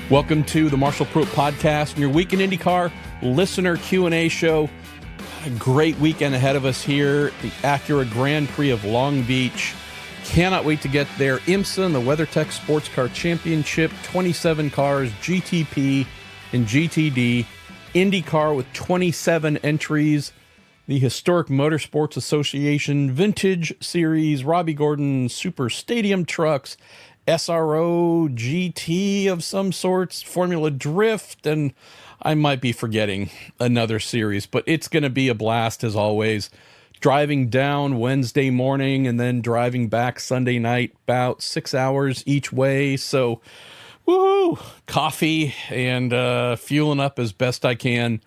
Welcome to the Marshall Pruitt Podcast and your Week in IndyCar listener Q&A show. A great weekend ahead of us here. The Acura Grand Prix of Long Beach. Cannot wait to get there. IMSA and the WeatherTech Sports Car Championship. 27 cars, GTP and GTD. IndyCar with 27 entries. The Historic Motorsports Association Vintage Series. Robbie Gordon Super Stadium Trucks. SRO GT of some sorts, Formula Drift, and I might be forgetting another series, but it's going to be a blast as always. Driving down Wednesday morning and then driving back Sunday night, about 6 hours each way. So, woohoo! Coffee and fueling up as best I can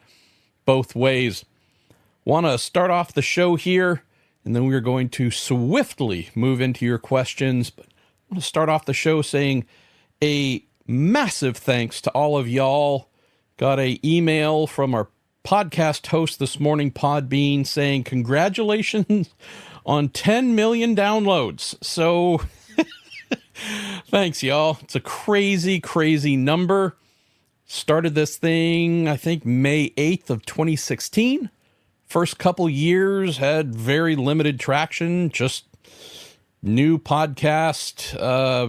both ways. Want to start off the show here, and then we're going to swiftly move into your questions, but I'm going to start off the show saying a massive thanks to all of y'all. Got an email from our podcast host this morning, Podbean, saying congratulations on 10 million downloads. So thanks, y'all. It's a crazy, crazy number. Started this thing, I think, May 8th of 2016. First couple years had very limited traction, just new podcast,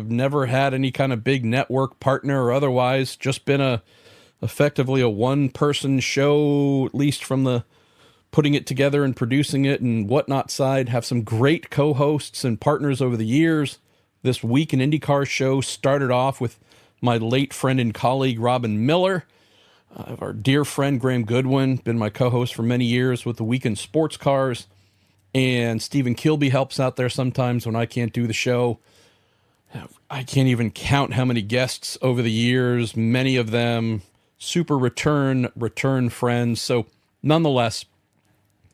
never had any kind of big network partner or otherwise, just been effectively a one-person show, at least from the putting it together and producing it and whatnot side. Have some great co-hosts and partners over the years. This Week in IndyCar show started off with my late friend and colleague, Robin Miller. Our dear friend, Graham Goodwin, been my co-host for many years with the Week in Sports Cars. And Stephen Kilby helps out there sometimes when I can't do the show. I can't even count how many guests over the years, many of them super return friends. So nonetheless,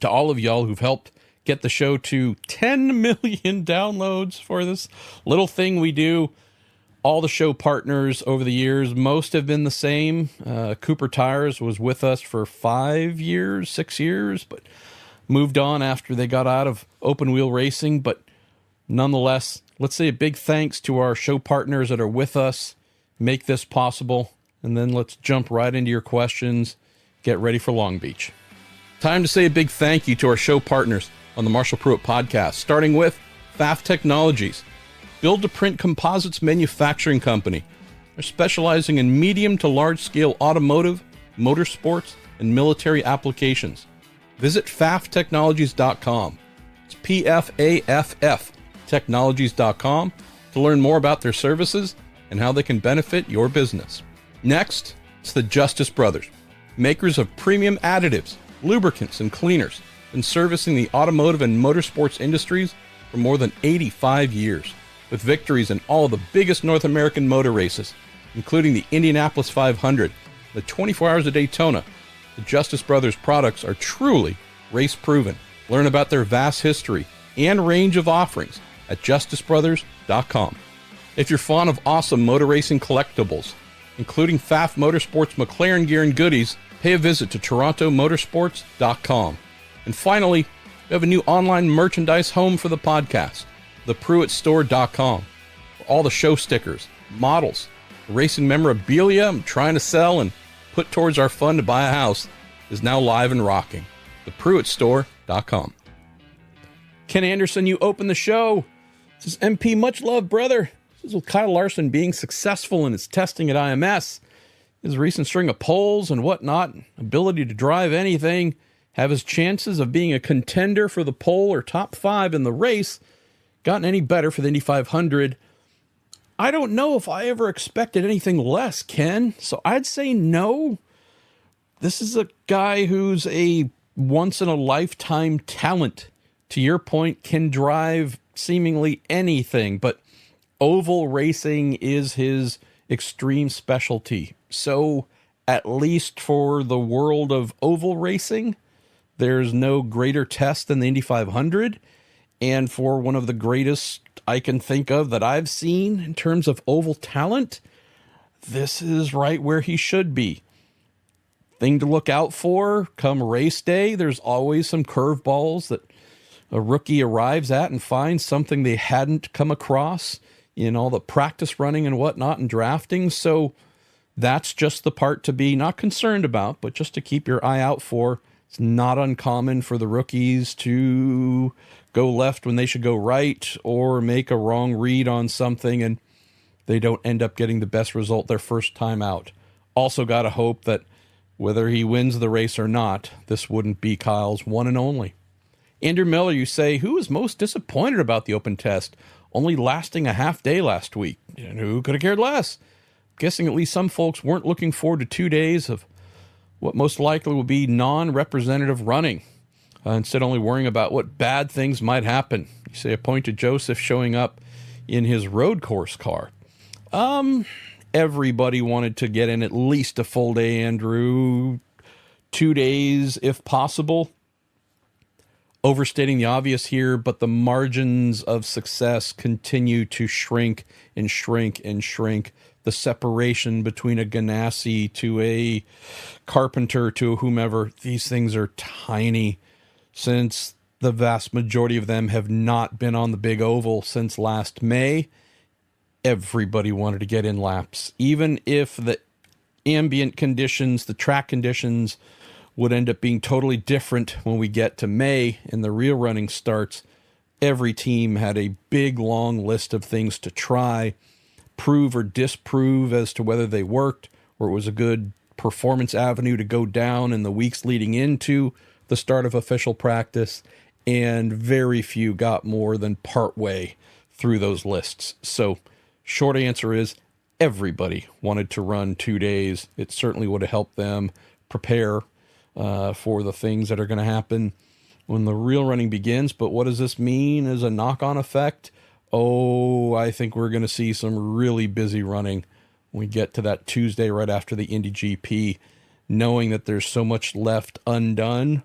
to all of y'all who've helped get the show to 10 million downloads for this little thing we do, all the show partners over the years, most have been the same. Cooper Tires was with us for 6 years, but moved on after they got out of open wheel racing. But nonetheless, let's say a big thanks to our show partners that are with us, make this possible. And then let's jump right into your questions. Get ready for Long Beach. Time to say a big thank you to our show partners on the Marshall Pruitt Podcast, starting with Pfaff Technologies, build-to-print composites manufacturing company. They're specializing in medium to large-scale automotive, motorsports, and military applications. Visit PfaffTechnologies.com. It's Pfaff Technologies.com to learn more about their services and how they can benefit your business. Next, it's the Justice Brothers, makers of premium additives, lubricants, and cleaners, been servicing the automotive and motorsports industries for more than 85 years, with victories in all of the biggest North American motor races, including the Indianapolis 500, the 24 Hours of Daytona. The Justice Brothers products are truly race-proven. Learn about their vast history and range of offerings at justicebrothers.com. If you're fond of awesome motor racing collectibles, including Pfaff Motorsports McLaren gear and goodies, pay a visit to torontomotorsports.com. And finally, we have a new online merchandise home for the podcast, thepruittstore.com, for all the show stickers, models, racing memorabilia I'm trying to sell and put towards our fund to buy a house is now live and rocking. thepruittstore.com. Ken Anderson, you open the show. This is MP, much love, brother. This is with Kyle Larson being successful in his testing at IMS. His recent string of poles and whatnot, ability to drive anything, have his chances of being a contender for the pole or top 5 in the race gotten any better for the Indy 500? I don't know if I ever expected anything less, Ken. So I'd say no. This is a guy who's a once-in-a-lifetime talent. To your point, can drive seemingly anything, but oval racing is his extreme specialty. So at least for the world of oval racing, there's no greater test than the Indy 500. And for one of the greatest I can think of that I've seen in terms of oval talent, this is right where he should be. Thing to look out for come race day, there's always some curveballs that a rookie arrives at and finds something they hadn't come across in all the practice running and whatnot and drafting. So That's just the part to be not concerned about, but just to keep your eye out for. It's not uncommon for the rookies to go left when they should go right, or make a wrong read on something and they don't end up getting the best result their first time out. Also got to hope that whether he wins the race or not, this wouldn't be Kyle's one and only. Andrew Miller, you say, who was most disappointed about the open test only lasting a half day last week? And who could have cared less? Guessing at least some folks weren't looking forward to 2 days of what most likely will be non-representative running, instead only worrying about what bad things might happen. You say a point to Joseph showing up in his road course car. Everybody wanted to get in at least a full day, Andrew. 2 days, if possible. Overstating the obvious here, but the margins of success continue to shrink and shrink and shrink. The separation between a Ganassi to a Carpenter to whomever, these things are tiny, since the vast majority of them have not been on the big oval since last May. Everybody wanted to get in laps, even if the ambient conditions, the track conditions, would end up being totally different when we get to May and the real running starts. Every team had a big, long list of things to try, prove or disprove as to whether they worked or it was a good performance avenue to go down in the weeks leading into the start of official practice, and very few got more than partway through those lists. So short answer is everybody wanted to run 2 days. It certainly would have helped them prepare for the things that are going to happen when the real running begins. But what does this mean as a knock-on effect? Oh, I think we're going to see some really busy running when we get to that Tuesday right after the Indy GP, knowing that there's so much left undone.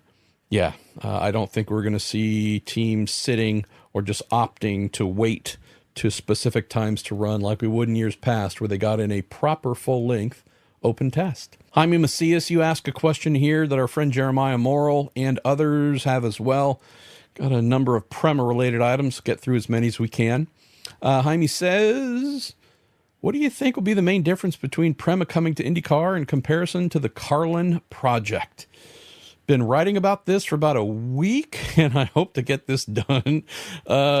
Yeah, I don't think we're going to see teams sitting or just opting to wait to specific times to run like we would in years past, where they got in a proper full-length open test. Jaime Macias, you ask a question here that our friend Jeremiah Morrill and others have as well. Got a number of Prema-related items. Get through as many as we can. Jaime says, what do you think will be the main difference between Prema coming to IndyCar in comparison to the Carlin project? Been writing about this for about a week, and I hope to get this done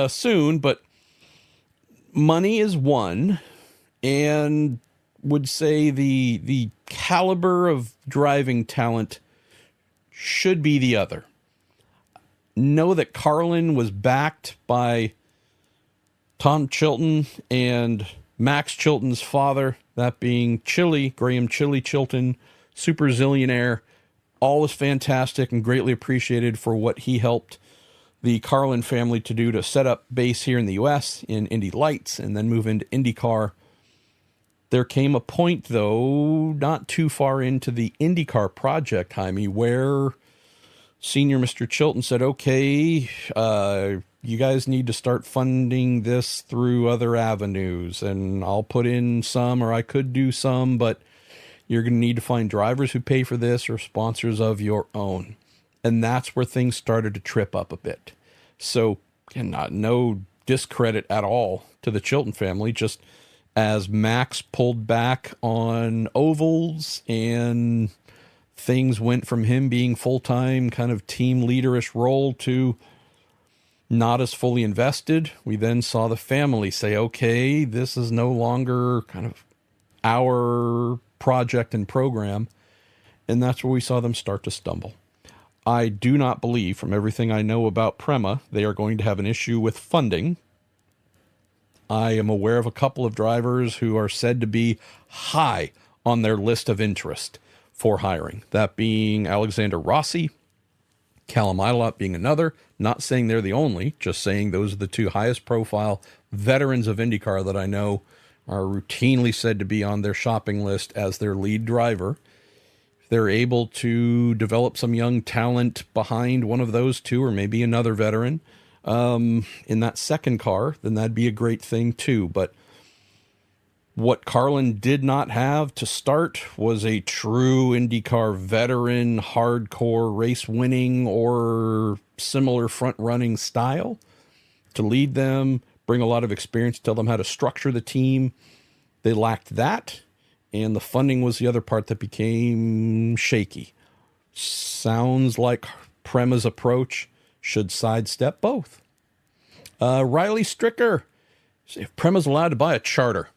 soon, but money is one, and would say the caliber of driving talent should be the other. Know that Carlin was backed by Tom Chilton and Max Chilton's father, that being Graham Chili Chilton, super zillionaire. All was fantastic and greatly appreciated for what he helped the Carlin family to do to set up base here in the U.S. in Indy Lights and then move into IndyCar. There came a point, though, not too far into the IndyCar project, Jaime, where Senior Mr. Chilton said, okay, you guys need to start funding this through other avenues, and I'll put in some, or I could do some, but you're going to need to find drivers who pay for this or sponsors of your own. And that's where things started to trip up a bit. So, again, no discredit at all to the Chilton family, just as Max pulled back on ovals and things went from him being full-time kind of team leaderish role to not as fully invested. We then saw the family say, okay, this is no longer kind of our project and program. And that's where we saw them start to stumble. I do not believe, from everything I know about Prema, they are going to have an issue with funding. I am aware of a couple of drivers who are said to be high on their list of interest for hiring. That being Alexander Rossi, Callum Ilott being another. Not saying they're the only, just saying those are the two highest profile veterans of IndyCar that I know are routinely said to be on their shopping list as their lead driver. If they're able to develop some young talent behind one of those two, or maybe another veteran, in that second car, then that'd be a great thing too. But what Carlin did not have to start was a true IndyCar veteran, hardcore race winning or similar front running style to lead them, bring a lot of experience, tell them how to structure the team. They lacked that. and the funding was the other part that became shaky. Sounds like Prema's approach should sidestep both. Riley Stricker, if Prema's allowed to buy a charter,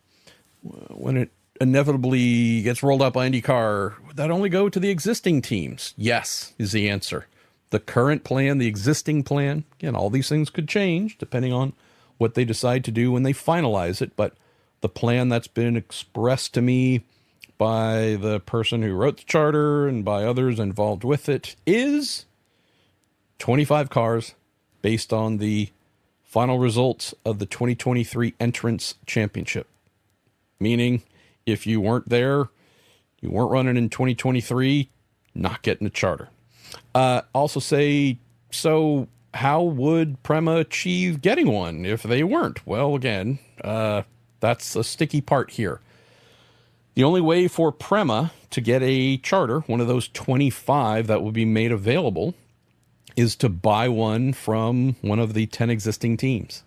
when it inevitably gets rolled out by IndyCar, would that only go to the existing teams? Yes, is the answer. The current plan, the existing plan, again, all these things could change depending on what they decide to do when they finalize it, but the plan that's been expressed to me by the person who wrote the charter and by others involved with it is 25 cars based on the final results of the 2023 Entrance Championship. Meaning, if you weren't there, you weren't running in 2023, not getting a charter. Also say, so how would Prema achieve getting one if they weren't? Well, again, that's a sticky part here. The only way for Prema to get a charter, one of those 25 that will be made available, is to buy one from one of the 10 existing teams.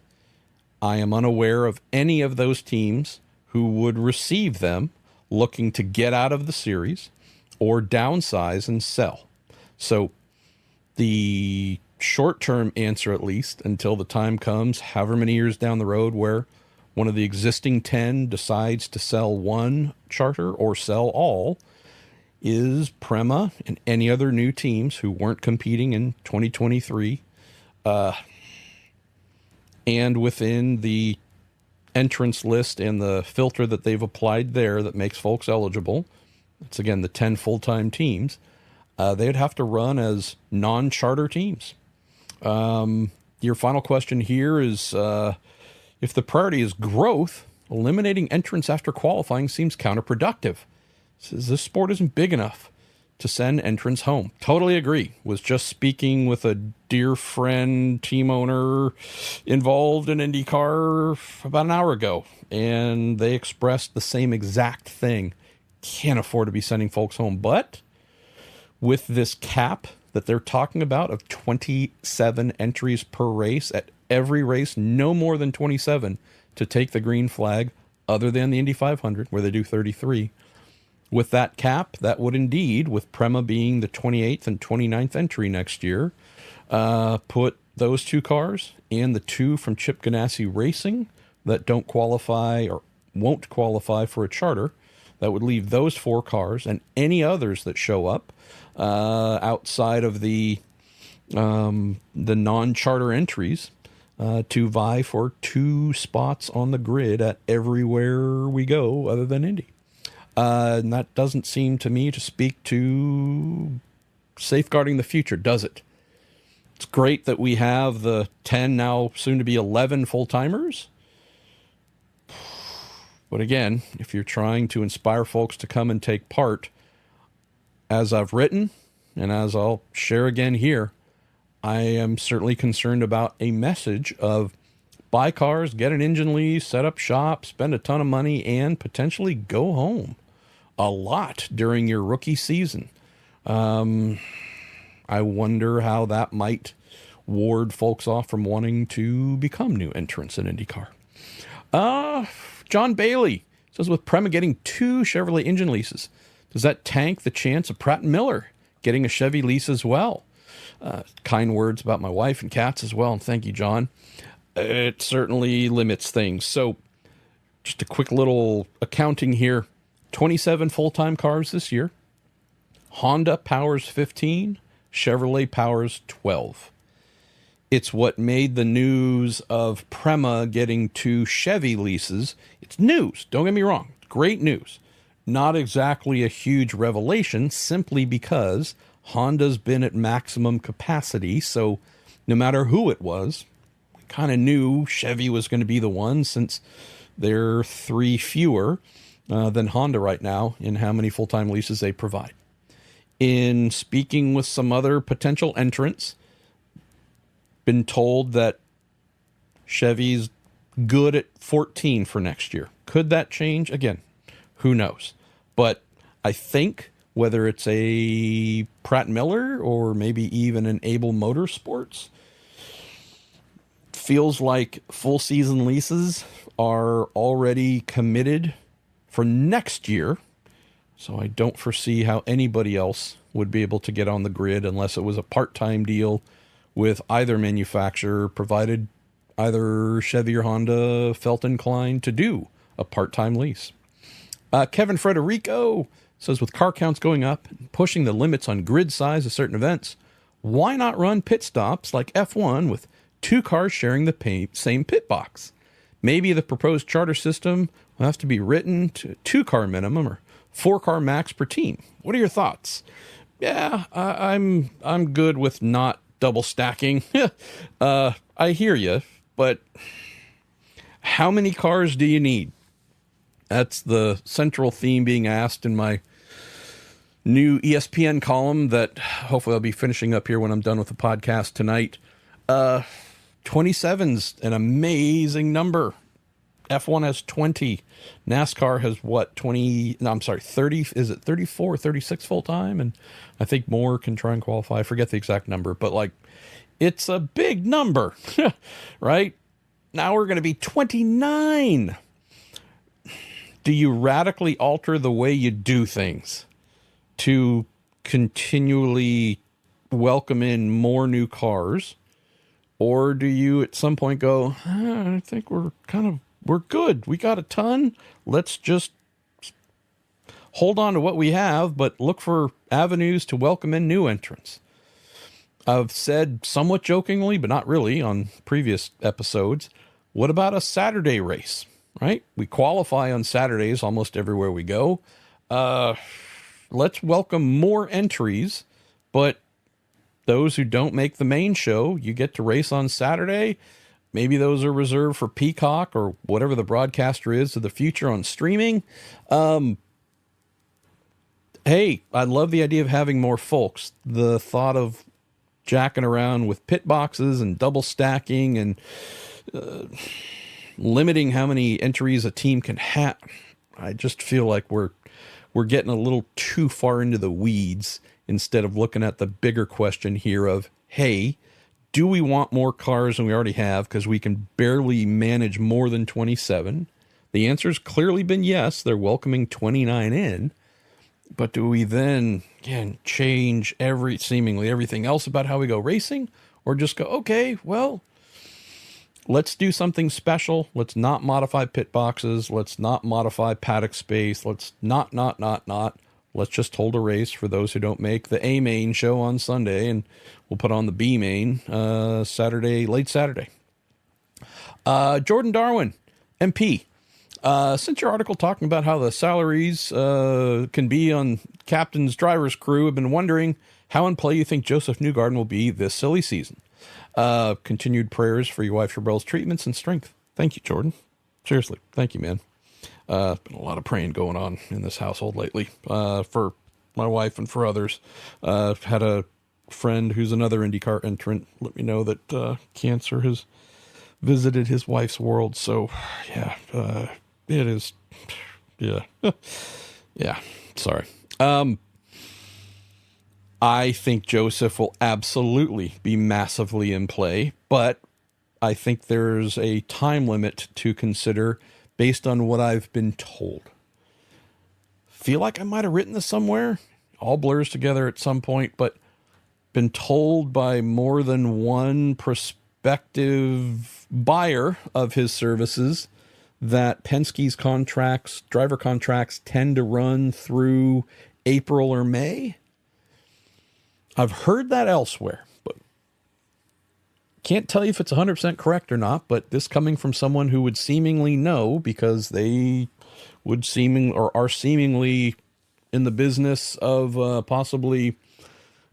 I am unaware of any of those teams who would receive them looking to get out of the series or downsize and sell. So the short-term answer, at least, until the time comes, however many years down the road, where one of the existing 10 decides to sell one charter or sell all, is Prema and any other new teams who weren't competing in 2023 and within the entrance list and the filter that they've applied there that makes folks eligible. It's, again, the 10 full-time teams. They'd have to run as non-charter teams. Your final question here is, if the priority is growth, eliminating entrants after qualifying seems counterproductive. It says this sport isn't big enough to send entrants home. Totally agree. Was just speaking with a dear friend, team owner involved in IndyCar about an hour ago, and they expressed the same exact thing. Can't afford to be sending folks home. But with this cap that they're talking about of 27 entries per race at every race, no more than 27 to take the green flag, other than the Indy 500, where they do 33. With that cap, that would indeed, with Prema being the 28th and 29th entry next year, put those two cars and the two from Chip Ganassi Racing that don't qualify or won't qualify for a charter. That would leave those four cars and any others that show up outside of the non-charter entries to vie for two spots on the grid at everywhere we go other than Indy. And that doesn't seem to me to speak to safeguarding the future, does it? It's great that we have the 10, now soon to be 11 full-timers. But again, if you're trying to inspire folks to come and take part, as I've written, and as I'll share again here, I am certainly concerned about a message of buy cars, get an engine lease, set up shop, spend a ton of money, and potentially go home a lot during your rookie season. I wonder how that might ward folks off from wanting to become new entrants in IndyCar. John Bailey says, with Prema getting 2 Chevrolet engine leases, does that tank the chance of Pratt & Miller getting a Chevy lease as well? Kind words about my wife and cats as well, and thank you, John. It certainly limits things. So just a quick little accounting here. 27 full-time cars this year. Honda powers 15. Chevrolet powers 12. It's what made the news of Prema getting 2 Chevy leases. It's news. Don't get me wrong. Great news. Not exactly a huge revelation, simply because Honda's been at maximum capacity. So no matter who it was, we kind of knew Chevy was going to be the one, since they're 3 fewer than Honda right now in how many full-time leases they provide. In speaking with some other potential entrants, been told that Chevy's good at 14 for next year. Could that change? Again, who knows? But I think whether it's a Pratt Miller or maybe even an Able Motorsports, feels like full season leases are already committed for next year. So I don't foresee how anybody else would be able to get on the grid unless it was a part-time deal with either manufacturer, provided either Chevy or Honda felt inclined to do a part-time lease. Kevin Frederico says, with car counts going up and pushing the limits on grid size of certain events, why not run pit stops like F1 with 2 cars sharing the same pit box? Maybe the proposed charter system will have to be written to 2-car minimum or 4-car max per team. What are your thoughts? Yeah, I'm good with not double stacking. I hear you, but how many cars do you need? That's the central theme being asked in my new ESPN column that hopefully I'll be finishing up here when I'm done with the podcast tonight. 27's an amazing number. F1 has 20. NASCAR has 30. Is it 34 or 36 full time? And I think more can try and qualify. I forget the exact number, but it's a big number, right? Now we're going to be 29. Do you radically alter the way you do things to continually welcome in more new cars? Or do you at some point go, I think we're good. We got a ton. Let's just hold on to what we have, but look for avenues to welcome in new entrants. I've said somewhat jokingly, but not really on previous episodes, what about a Saturday race, right? We qualify on Saturdays almost everywhere we go. Let's welcome more entries, but those who don't make the main show, you get to race on Saturday. Maybe those are reserved for Peacock or whatever the broadcaster is of the future on streaming. Hey, I love the idea of having more folks. The thought of jacking around with pit boxes and double stacking and limiting how many entries a team can have. I just feel like we're getting a little too far into the weeds instead of looking at the bigger question here of, hey, do we want more cars than we already have because we can barely manage more than 27? The answer's clearly been yes. They're welcoming 29 in. But do we then, again, change seemingly everything else about how we go racing? Or just go, okay, well, let's do something special. Let's not modify pit boxes. Let's not modify paddock space. Let's not. Let's just hold a race for those who don't make the A main show on Sunday, and we'll put on the B main late Saturday. Jordan Darwin, MP. Since your article talking about how the salaries can be on captain's driver's crew, I've been wondering how in play you think Joseph Newgarden will be this silly season. Continued prayers for your wife Cherbelle's treatments and strength. Thank you, Jordan. Seriously, thank you, man. Been a lot of praying going on in this household lately for my wife and for others. Had a friend who's another IndyCar entrant let me know that cancer has visited his wife's world. So, yeah, it is. Yeah. Yeah. Sorry. I think Joseph will absolutely be massively in play, but I think there's a time limit to consider based on what I've been told. Feel like I might have written this somewhere. All blurs together at some point, but been told by more than one prospective buyer of his services that Penske's driver contracts tend to run through April or May. I've heard that elsewhere, but can't tell you if it's 100% correct or not, but this coming from someone who would seemingly know because they would are seemingly in the business of possibly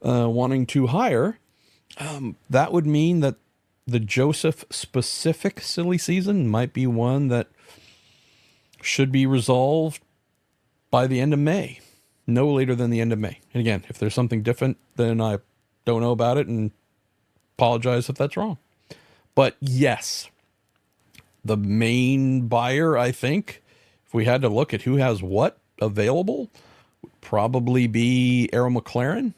wanting to hire, that would mean that the Joseph specific silly season might be one that should be resolved by the end of May, no later than the end of May. And again, if there's something different, then I don't know about it and apologize if that's wrong. But yes, the main buyer, I think, if we had to look at who has what available, would probably be Arrow McLaren.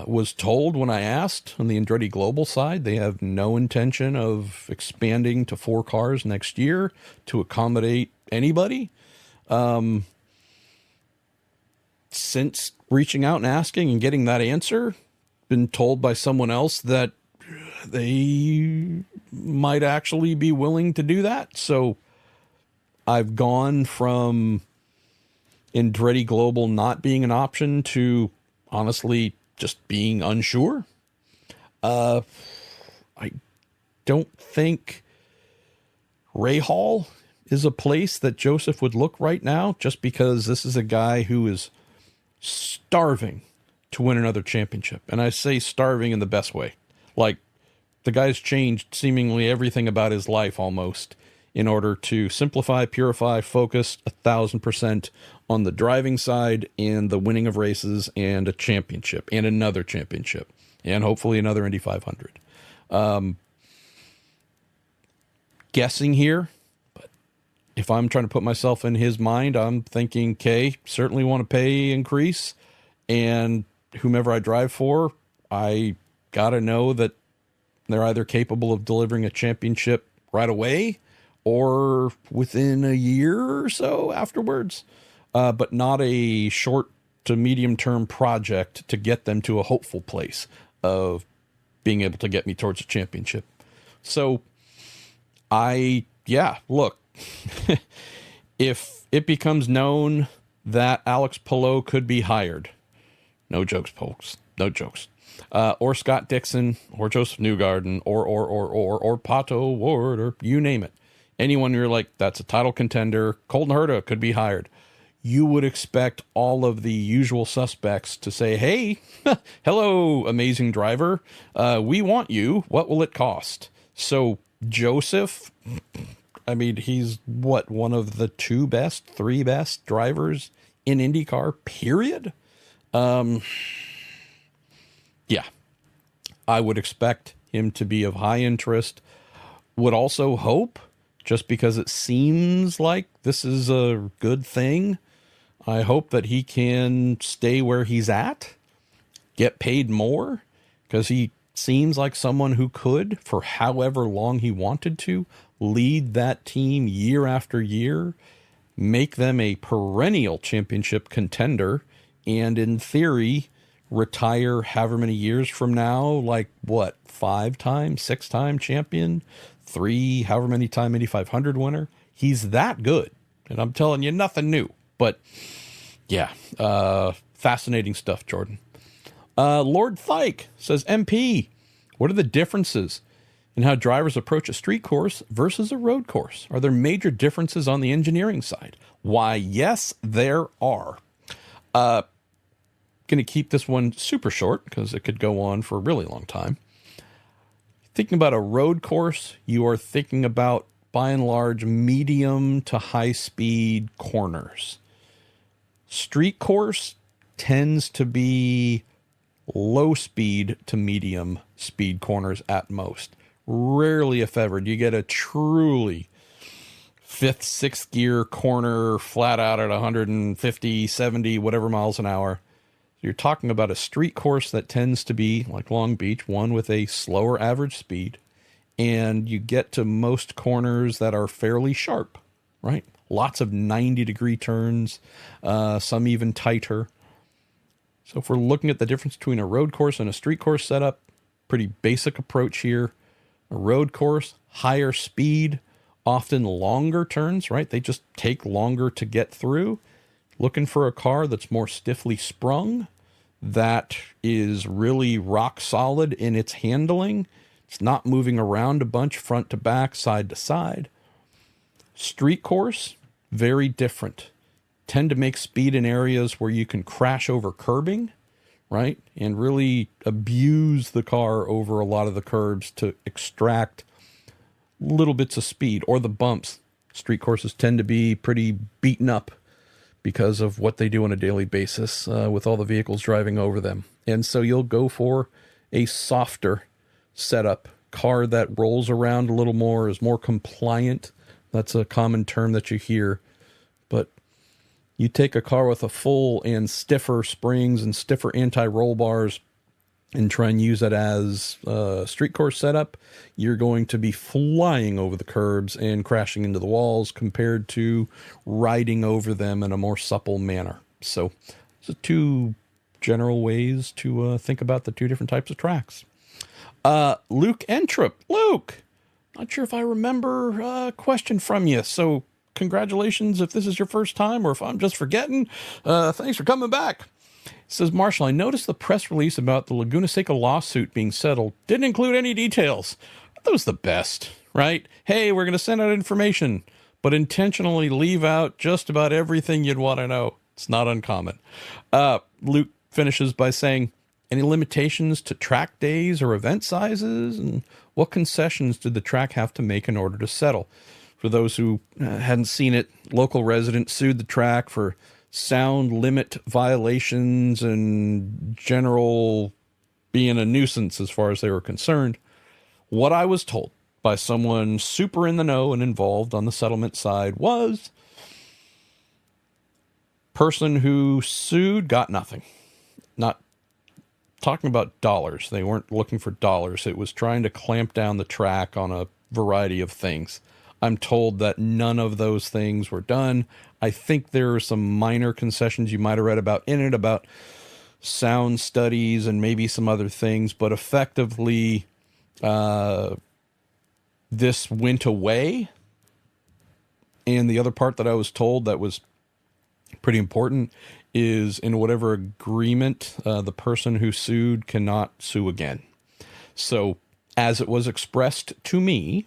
Was told when I asked on the Andretti Global side, they have no intention of expanding to 4 cars next year to accommodate anybody. since reaching out and asking and getting that answer, been told by someone else that they might actually be willing to do that. So I've gone from Andretti Global not being an option to honestly just being unsure. I don't think Rahal is a place that Joseph would look right now, just because this is a guy who is starving to win another championship. And I say starving in the best way. Like, the guy's changed seemingly everything about his life almost in order to simplify, purify, focus 1,000% on the driving side and the winning of races and a championship and another championship and hopefully another Indy 500. Guessing here, but if I'm trying to put myself in his mind, I'm thinking, okay, certainly want a pay increase, and whomever I drive for, I got to know that they're either capable of delivering a championship right away or within a year or so afterwards, but not a short to medium term project to get them to a hopeful place of being able to get me towards a championship. So look, if it becomes known that Alex Palou could be hired, no jokes, folks, no jokes, or Scott Dixon, or Joseph Newgarden, or Pato Ward, or you name it, anyone you're like, that's a title contender, Colton Herta could be hired, you would expect all of the usual suspects to say, hey, hello, amazing driver, we want you, what will it cost? So Joseph, I mean, he's one of the three best drivers in IndyCar, period. Yeah, I would expect him to be of high interest. Would also hope, just because it seems like this is a good thing, I hope that he can stay where he's at, get paid more, because he seems like someone who could, for however long he wanted to, lead that team year after year, make them a perennial championship contender, and in theory, retire however many years from now, like what, 5-time, 6-time champion, 3, however many time Indy 500 winner. He's that good. And I'm telling you, nothing new. But yeah, fascinating stuff, Jordan. Lord Thike says, MP, what are the differences in how drivers approach a street course versus a road course? Are there major differences on the engineering side? Why, yes, there are. Going to keep this one super short because it could go on for a really long time. Thinking about a road course, you are thinking about, by and large, medium to high speed corners. Street course tends to be low speed to medium speed corners at most. Rarely, if ever, do you get a truly 5th, 6th gear corner flat out at 150, 70, whatever miles an hour. You're talking about a street course that tends to be, like Long Beach, one with a slower average speed, and you get to most corners that are fairly sharp, right? Lots of 90-degree turns, some even tighter. So if we're looking at the difference between a road course and a street course setup, pretty basic approach here. A road course, higher speed, often longer turns, right? They just take longer to get through. Looking for a car that's more stiffly sprung, that is really rock solid in its handling. It's not moving around a bunch, front to back, side to side. Street course, very different. Tend to make speed in areas where you can crash over curbing, right? And really abuse the car over a lot of the curbs to extract little bits of speed, or the bumps. Street courses tend to be pretty beaten up because of what they do on a daily basis with all the vehicles driving over them. And so you'll go for a softer setup, car that rolls around a little more, is more compliant. That's a common term that you hear. But you take a car with a full and stiffer springs and stiffer anti-roll bars and try and use it as a street course setup, you're going to be flying over the curbs and crashing into the walls compared to riding over them in a more supple manner. So So two general ways to think about the two different types of tracks. Luke Entrup. Luke, not sure if I remember a question from you, so congratulations if this is your first time, or if I'm just forgetting. Thanks for coming back. It says, Marshall, I noticed the press release about the Laguna Seca lawsuit being settled didn't include any details. That was the best, right? Hey, we're going to send out information, but intentionally leave out just about everything you'd want to know. It's not uncommon. Luke finishes by saying, any limitations to track days or event sizes? And what concessions did the track have to make in order to settle? For those who hadn't seen it, local residents sued the track for sound limit violations and general being a nuisance as far as they were concerned. What I was told by someone super in the know and involved on the settlement side was person who sued got nothing. Not talking about dollars. They weren't looking for dollars. It was trying to clamp down the track on a variety of things. I'm told that none of those things were done. I think there are some minor concessions you might have read about in it, about sound studies and maybe some other things, but effectively this went away. And the other part that I was told that was pretty important is in whatever agreement, the person who sued cannot sue again. So as it was expressed to me,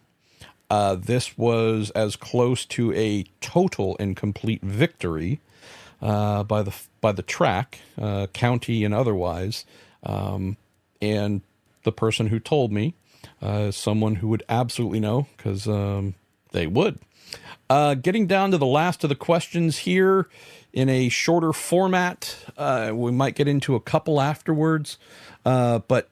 this was as close to a total and complete victory by the track, county and otherwise. And the person who told me, someone who would absolutely know, because they would. Getting down to the last of the questions here in a shorter format. We might get into a couple afterwards, but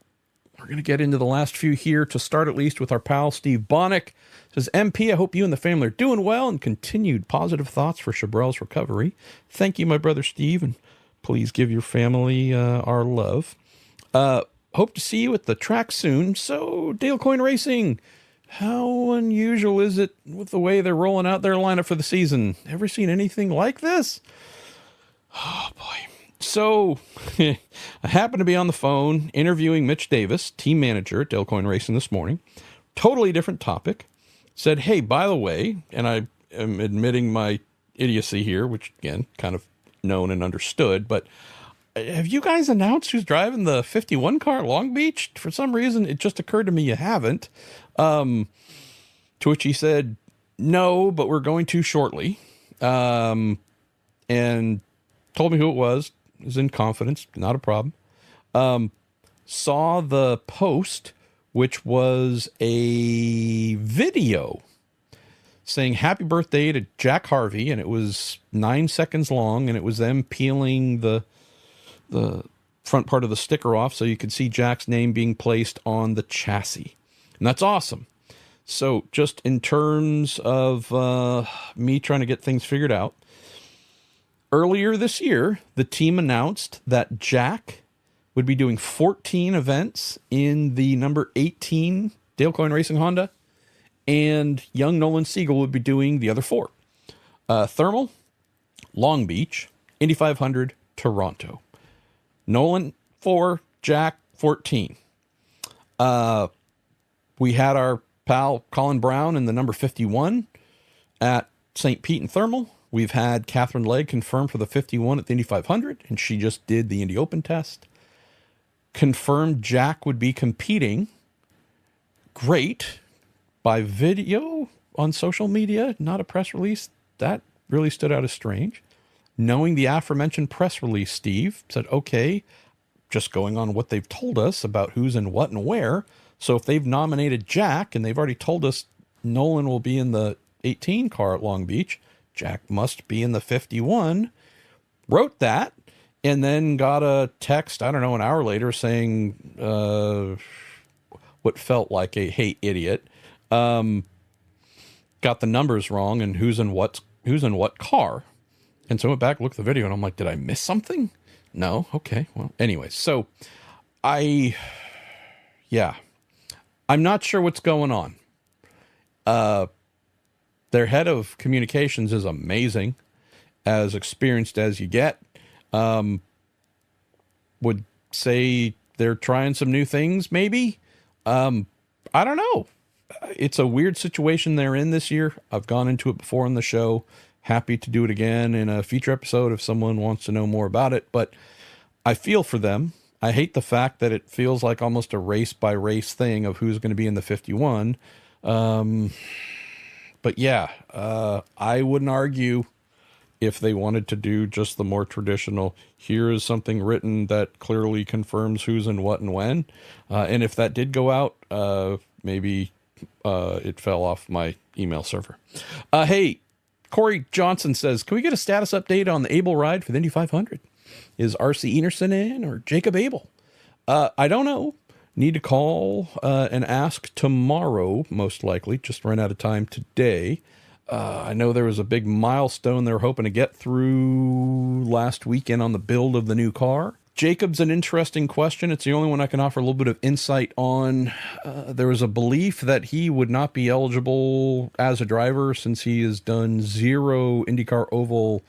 we're going to get into the last few here to start, at least with our pal Steve Bonk. Says, MP, I hope you and the family are doing well, and continued positive thoughts for Chabrel's recovery. Thank you, my brother Steve, and please give your family our love. Hope to see you at the track soon. So, Dale Coyne Racing, how unusual is it with the way they're rolling out their lineup for the season? Ever seen anything like this? Oh, boy. So, I happened to be on the phone interviewing Mitch Davis, team manager at Dale Coyne Racing this morning. Totally different topic. Said, hey, by the way, and I am admitting my idiocy here, which, again, kind of known and understood, but have you guys announced who's driving the 51 car at Long Beach? For some reason, it just occurred to me you haven't. To which he said, no, but we're going to shortly. And told me who it was. It was in confidence, not a problem. Saw the post, which was a video saying happy birthday to Jack Harvey, and it was 9 seconds long, and it was them peeling the front part of the sticker off so you could see Jack's name being placed on the chassis. And that's awesome. So just in terms of me trying to get things figured out, earlier this year, the team announced that Jack would be doing 14 events in the number 18 Dale Coyne Racing Honda, and young Nolan Siegel would be doing the other 4. Thermal, Long Beach, Indy 500, Toronto. Nolan 4, Jack 14. We had our pal Colin Brown in the number 51 at St. Pete and Thermal. We've had Catherine Legg confirmed for the 51 at the Indy 500, and she just did the Indy Open test. Confirmed Jack would be competing. Great. By video on social media, not a press release. That really stood out as strange. Knowing the aforementioned press release, Steve said, okay, just going on what they've told us about who's in what and where. So if they've nominated Jack and they've already told us Nolan will be in the 18 car at Long Beach, Jack must be in the 51. Wrote that. And then got a text, I don't know, an hour later saying what felt like a, hey, idiot, got the numbers wrong and who's in what car. And so I went back, looked at the video, and I'm like, did I miss something? No? Okay. Well, anyway, so I'm not sure what's going on. Their head of communications is amazing, as experienced as you get. would say they're trying some new things, maybe. I don't know. It's a weird situation they're in this year. I've gone into it before on the show. Happy to do it again in a future episode if someone wants to know more about it. But I feel for them. I hate the fact that it feels like almost a race by race thing of who's going to be in the 51. But yeah, I wouldn't argue if they wanted to do just the more traditional, here is something written that clearly confirms who's and what and when. And if that did go out, maybe it fell off my email server. Hey, Corey Johnson says, can we get a status update on the Abel ride for the Indy 500? Is R.C. Enerson in or Jacob Abel? I don't know. Need to call and ask tomorrow, most likely. Just ran out of time today. I know there was a big milestone they were hoping to get through last weekend on the build of the new car. Jacob's an interesting question. It's the only one I can offer a little bit of insight on. There was a belief that he would not be eligible as a driver since he has done 0 IndyCar Oval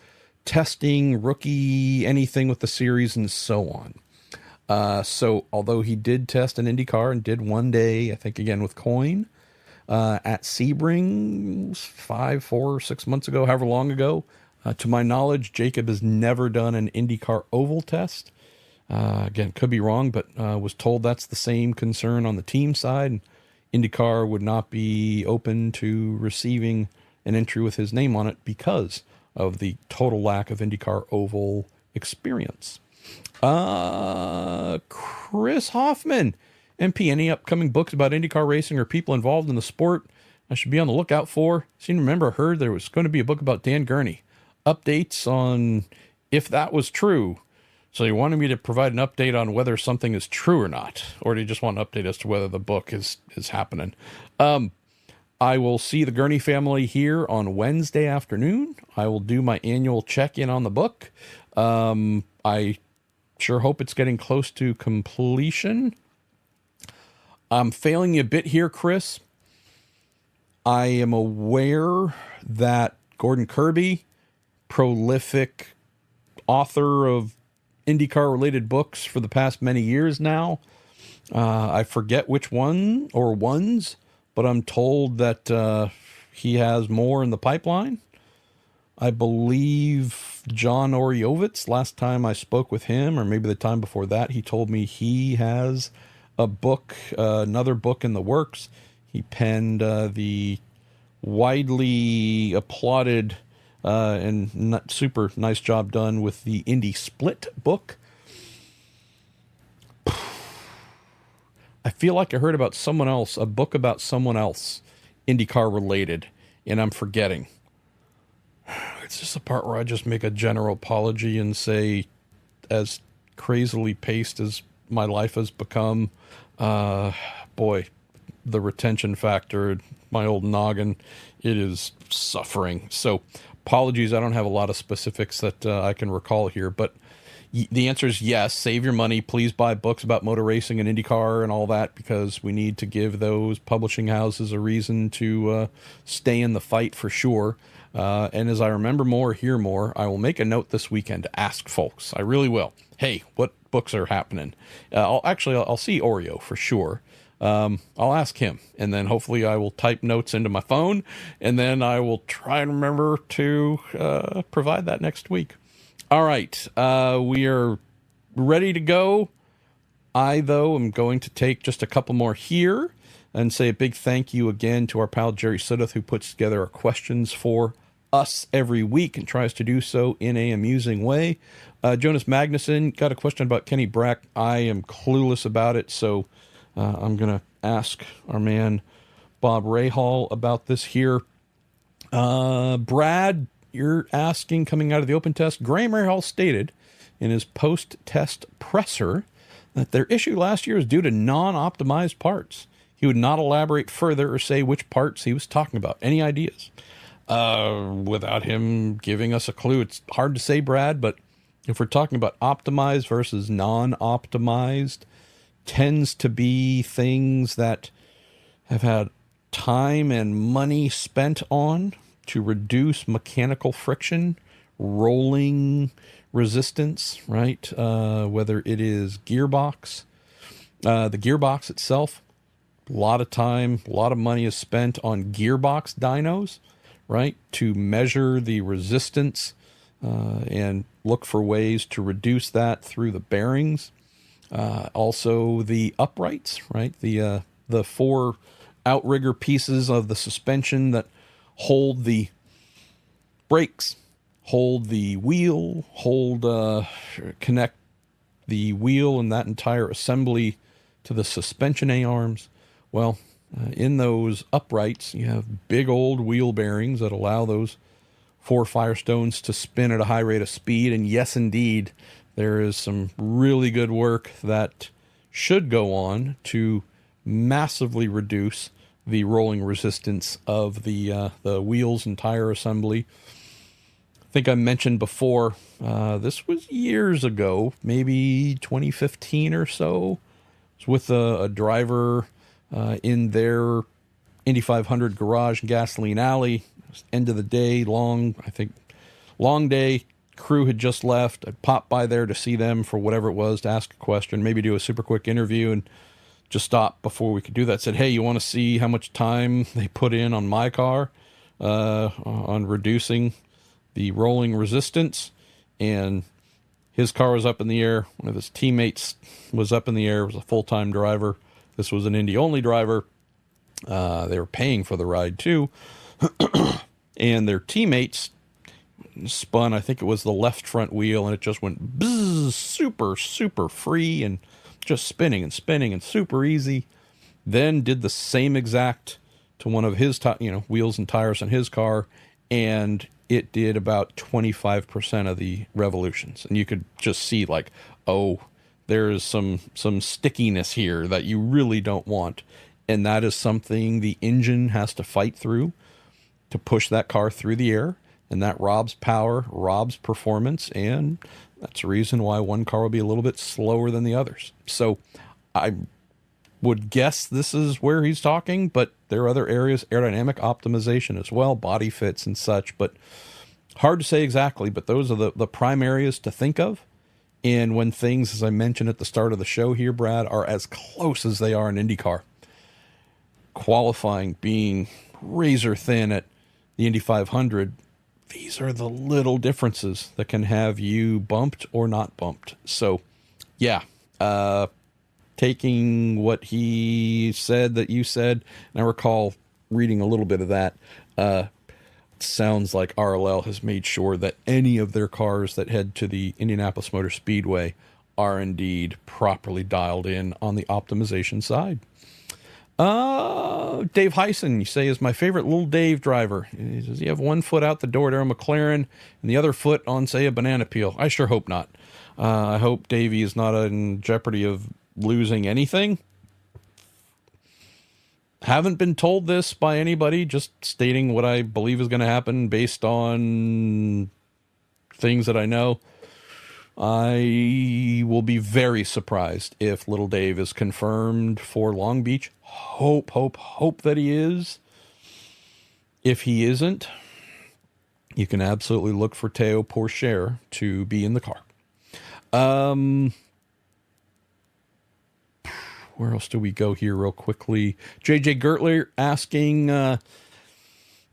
testing, rookie, anything with the series, and so on. So although he did test an IndyCar and did one day, I think again with Coyne, at Sebring 4 or 6 months ago, however long ago. To my knowledge, Jacob has never done an IndyCar Oval test. Again, could be wrong, but was told that's the same concern on the team side. IndyCar would not be open to receiving an entry with his name on it because of the total lack of IndyCar Oval experience. Chris Hofman, MP, any upcoming books about IndyCar racing or people involved in the sport I should be on the lookout for? Seem to remember, heard there was going to be a book about Dan Gurney. Updates on if that was true. So you wanted me to provide an update on whether something is true or not, or do you just want an update as to whether the book is happening? I will see the Gurney family here on Wednesday afternoon. I will do my annual check-in on the book. I sure hope it's getting close to completion. I'm failing you a bit here, Chris. I am aware that Gordon Kirby, prolific author of IndyCar-related books for the past many years now, I forget which one or ones, but I'm told that he has more in the pipeline. I believe John Oriovitz, last time I spoke with him, or maybe the time before that, he told me he has a book, another book in the works. He penned the widely applauded and not super nice job done with the Indy Split book. I feel like I heard about someone else, a book about someone else, IndyCar related, and I'm forgetting. It's just the part where I just make a general apology and say, as crazily paced as my life has become, boy, the retention factor, my old noggin, it is suffering. So apologies, I don't have a lot of specifics that I can recall here, but the answer is yes. Save your money. Please buy books about motor racing and IndyCar and all that, because we need to give those publishing houses a reason to stay in the fight for sure. And as I remember more, hear more, I will make a note this weekend to ask folks. I really will. Hey, what books are happening? I'll see Oreo for sure. I'll ask him, and then hopefully I will type notes into my phone, and then I will try and remember to provide that next week. All right, we are ready to go. I, though, am going to take just a couple more here and say a big thank you again to our pal Jerry Sudduth, who puts together our questions for us every week and tries to do so in a amusing way. Jonas Magnuson got a question about Kenny Brack. I am clueless about it, so I'm going to ask our man Bob Rahal about this here. Brad, you're asking, coming out of the open test, Graham Rahal stated in his post-test presser that their issue last year was due to non-optimized parts. He would not elaborate further or say which parts he was talking about. Any ideas? Without him giving us a clue, it's hard to say, Brad, but if we're talking about optimized versus non-optimized, tends to be things that have had time and money spent on to reduce mechanical friction, rolling, resistance, right? Whether it is gearbox, the gearbox itself, a lot of time, a lot of money is spent on gearbox dynos, right? To measure the resistance and look for ways to reduce that through the bearings. Also the uprights, right? The four outrigger pieces of the suspension that hold the brakes, hold the wheel, connect the wheel and that entire assembly to the suspension A-arms. Well, in those uprights, you have big old wheel bearings that allow those four Firestones to spin at a high rate of speed. And yes, indeed, there is some really good work that should go on to massively reduce the rolling resistance of the wheels and tire assembly. I think I mentioned before, this was years ago, maybe 2015 or so. It was with a driver in their Indy 500 garage gasoline alley. End of the day, long day. Crew had just left. I popped by there to see them for whatever it was, to ask a question, maybe do a super quick interview, and just stopped before we could do that. Said, hey, you want to see how much time they put in on my car on reducing the rolling resistance? And his car was up in the air. One of his teammates was up in the air. It was a full-time driver. This was an Indy-only driver. They were paying for the ride, too. And their teammates spun, I think it was the left front wheel, and it just went bzzz, super, super free and just spinning and super easy. Then did the same exact to one of his wheels and tires on his car, and it did about 25% of the revolutions. And you could just see, like, oh, there is some stickiness here that you really don't want. And that is something the engine has to fight through to push that car through the air. And that robs power, robs performance, and that's the reason why one car will be a little bit slower than the others. So I would guess this is where he's talking, but there are other areas, aerodynamic optimization as well, body fits and such, but hard to say exactly, but those are the prime areas to think of. And when things, as I mentioned at the start of the show here, Brad, are as close as they are in IndyCar, qualifying being razor thin at the Indy 500, these are the little differences that can have you bumped or not bumped. So, yeah, taking what he said that you said, and I recall reading a little bit of that, sounds like RLL has made sure that any of their cars that head to the Indianapolis Motor Speedway are indeed properly dialed in on the optimization side. Dave Heisen, you say, is my favorite little Dave driver. Does he have one foot out the door to a McLaren and the other foot on, say, a banana peel? I sure hope not. I hope Davey is not in jeopardy of losing anything. Haven't been told this by anybody, just stating what I believe is going to happen based on things that I know. I will be very surprised if little Dave is confirmed for Long Beach. Hope that he is. If he isn't, you can absolutely look for Théo Pourchaire to be in the car. Where else do we go here real quickly? JJ Gertler asking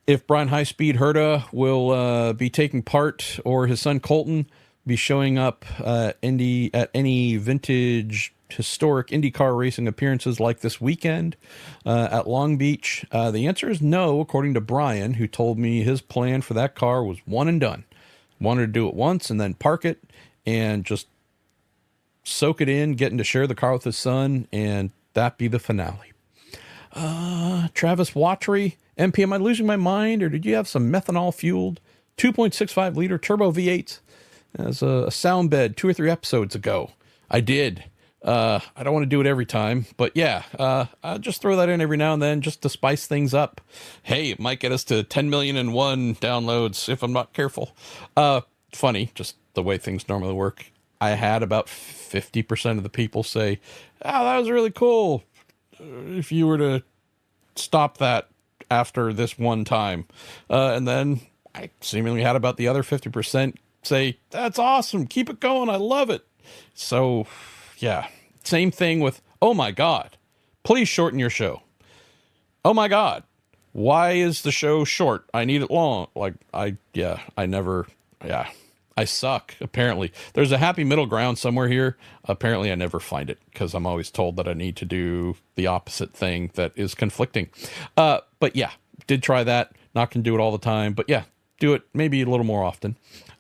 if Brian Highspeed Herta will be taking part, or his son Colton be showing up at any vintage historic IndyCar racing appearances like this weekend at Long Beach. The answer is no, according to Brian, who told me his plan for that car was one and done. Wanted to do it once and then park it and just soak it in, getting to share the car with his son, and that be the finale. Travis Watry, MP, am I losing my mind, or did you have some methanol-fueled 2.65 liter turbo V8 as a sound bed 2 or 3 episodes ago? I did. I don't want to do it every time, but yeah, I'll just throw that in every now and then just to spice things up. Hey, it might get us to 10,000,001 downloads if I'm not careful. Funny, just the way things normally work. I had about 50% of the people say, oh, that was really cool. If you were to stop that after this one time. And then I seemingly had about the other 50% say, that's awesome. Keep it going. I love it. So, yeah. Same thing with, oh my God, please shorten your show. Oh my God, why is the show short? I need it long. I suck, apparently. There's a happy middle ground somewhere here. Apparently, I never find it because I'm always told that I need to do the opposite thing that is conflicting. But yeah, did try that. Not going to do it all the time. But yeah, do it maybe a little more often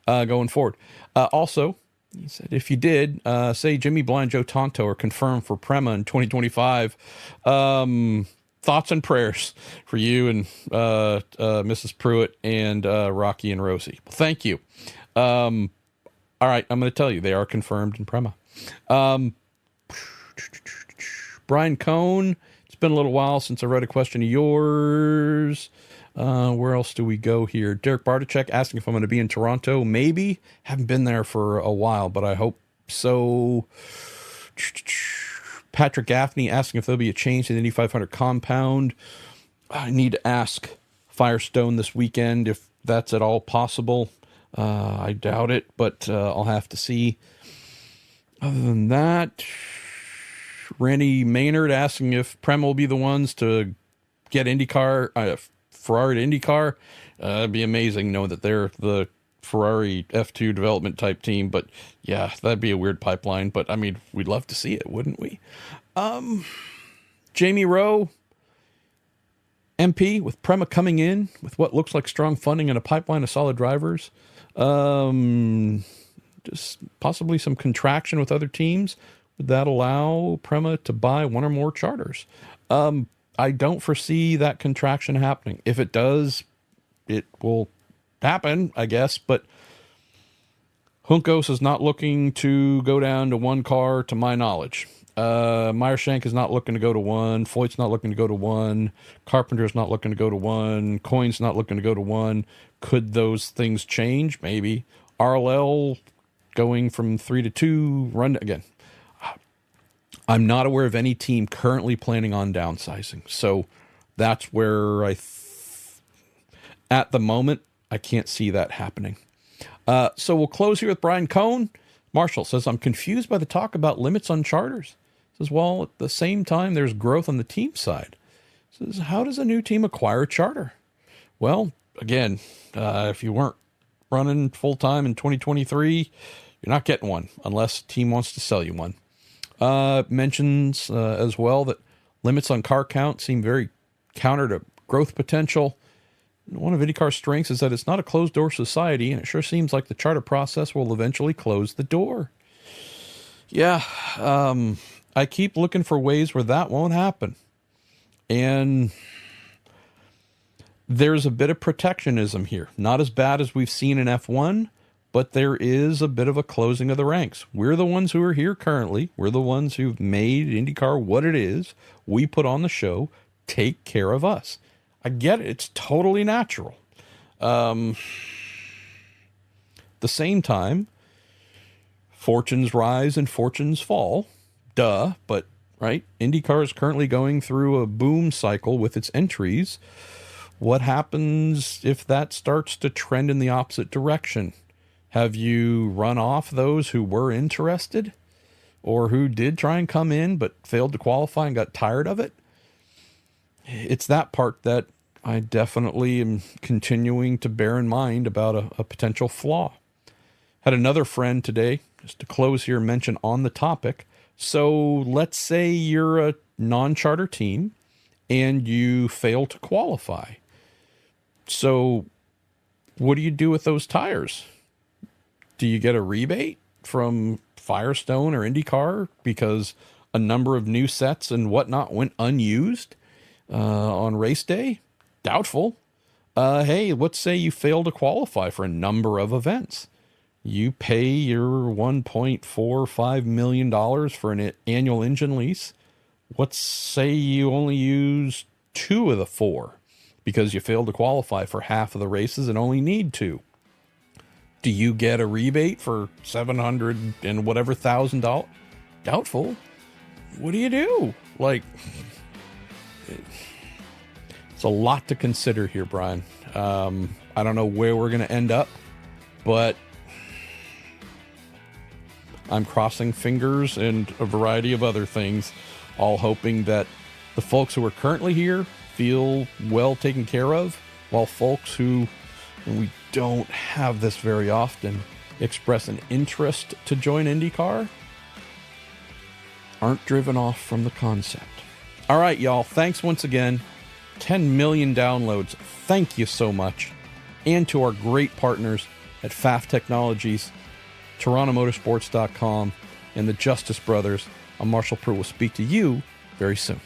going forward. Also, he said, if you did, say Jimmy Blind, Joe Tonto are confirmed for Prema in 2025. Thoughts and prayers for you and Mrs. Pruitt and Rocky and Rosie. Well, thank you. All right, I'm going to tell you, they are confirmed in Prema. Brian Cohn, it's been a little while since I read a question of yours. Where else do we go here? Derek Bartachek asking if I'm going to be in Toronto. Maybe. Haven't been there for a while, but I hope so. Patrick Gaffney asking if there'll be a change to the Indy 500 compound. I need to ask Firestone this weekend if that's at all possible. I doubt it, but I'll have to see. Other than that, Randy Maynard asking if Prem will be the ones to get IndyCar, Ferrari to IndyCar. It'd be amazing knowing that they're the Ferrari F2 development type team, but yeah, that'd be a weird pipeline, but I mean, we'd love to see it, wouldn't we? Jamie Rowe, MP, with Prema coming in with what looks like strong funding and a pipeline of solid drivers. Just possibly some contraction with other teams. Would that allow Prema to buy one or more charters? I don't foresee that contraction happening. If it does, it will happen, I guess, but Juncos is not looking to go down to one car, to my knowledge. Meyershank is not looking to go to one. Foyt's not looking to go to one. Carpenter's not looking to go to one. Coyne's not looking to go to one. Could those things change? Maybe. RLL going from 3 to 2. Run again. I'm not aware of any team currently planning on downsizing. So that's where at the moment, I can't see that happening. So we'll close here with Brian Cohn. Marshall says, I'm confused by the talk about limits on charters. Says, well, at the same time, there's growth on the team side. Says, how does a new team acquire a charter? Well, again, if you weren't running full-time in 2023, you're not getting one unless a team wants to sell you one. Mentions as well that limits on car count seem very counter to growth potential. One of IndyCar's strengths is that it's not a closed-door society, and it sure seems like the charter process will eventually close the door. Yeah, I keep looking for ways where that won't happen. And there's a bit of protectionism here. Not as bad as we've seen in F1, but there is a bit of a closing of the ranks. We're the ones who are here currently. We're the ones who've made IndyCar what it is. We put on the show. Take care of us. I get it. It's totally natural. The same time, fortunes rise and fortunes fall. Duh. But, right, IndyCar is currently going through a boom cycle with its entries. What happens if that starts to trend in the opposite direction? Have you run off those who were interested or who did try and come in but failed to qualify and got tired of it? It's that part that I definitely am continuing to bear in mind about a potential flaw. Had another friend today, just to close here, mention on the topic. So let's say you're a non-charter team and you fail to qualify. So what do you do with those tires? Do you get a rebate from Firestone or IndyCar because a number of new sets and whatnot went unused on race day? Doubtful. Hey, let's say you fail to qualify for a number of events. You pay your $1.45 million for an annual engine lease. Let's say you only use 2 of the 4 because you failed to qualify for half of the races and only need 2. Do you get a rebate for $700 and whatever $1,000? Doubtful. What do you do? Like, it's a lot to consider here, Brian. I don't know where we're going to end up, but I'm crossing fingers and a variety of other things, all hoping that the folks who are currently here feel well taken care of, while folks who, and we don't have this very often, express an interest to join IndyCar aren't driven off from the concept. All right, y'all. Thanks once again. 10 million downloads. Thank you so much. And to our great partners at Pfaff Technologies, TorontoMotorsports.com, and the Justice Brothers. I'm Marshall Pruitt. Will speak to you very soon.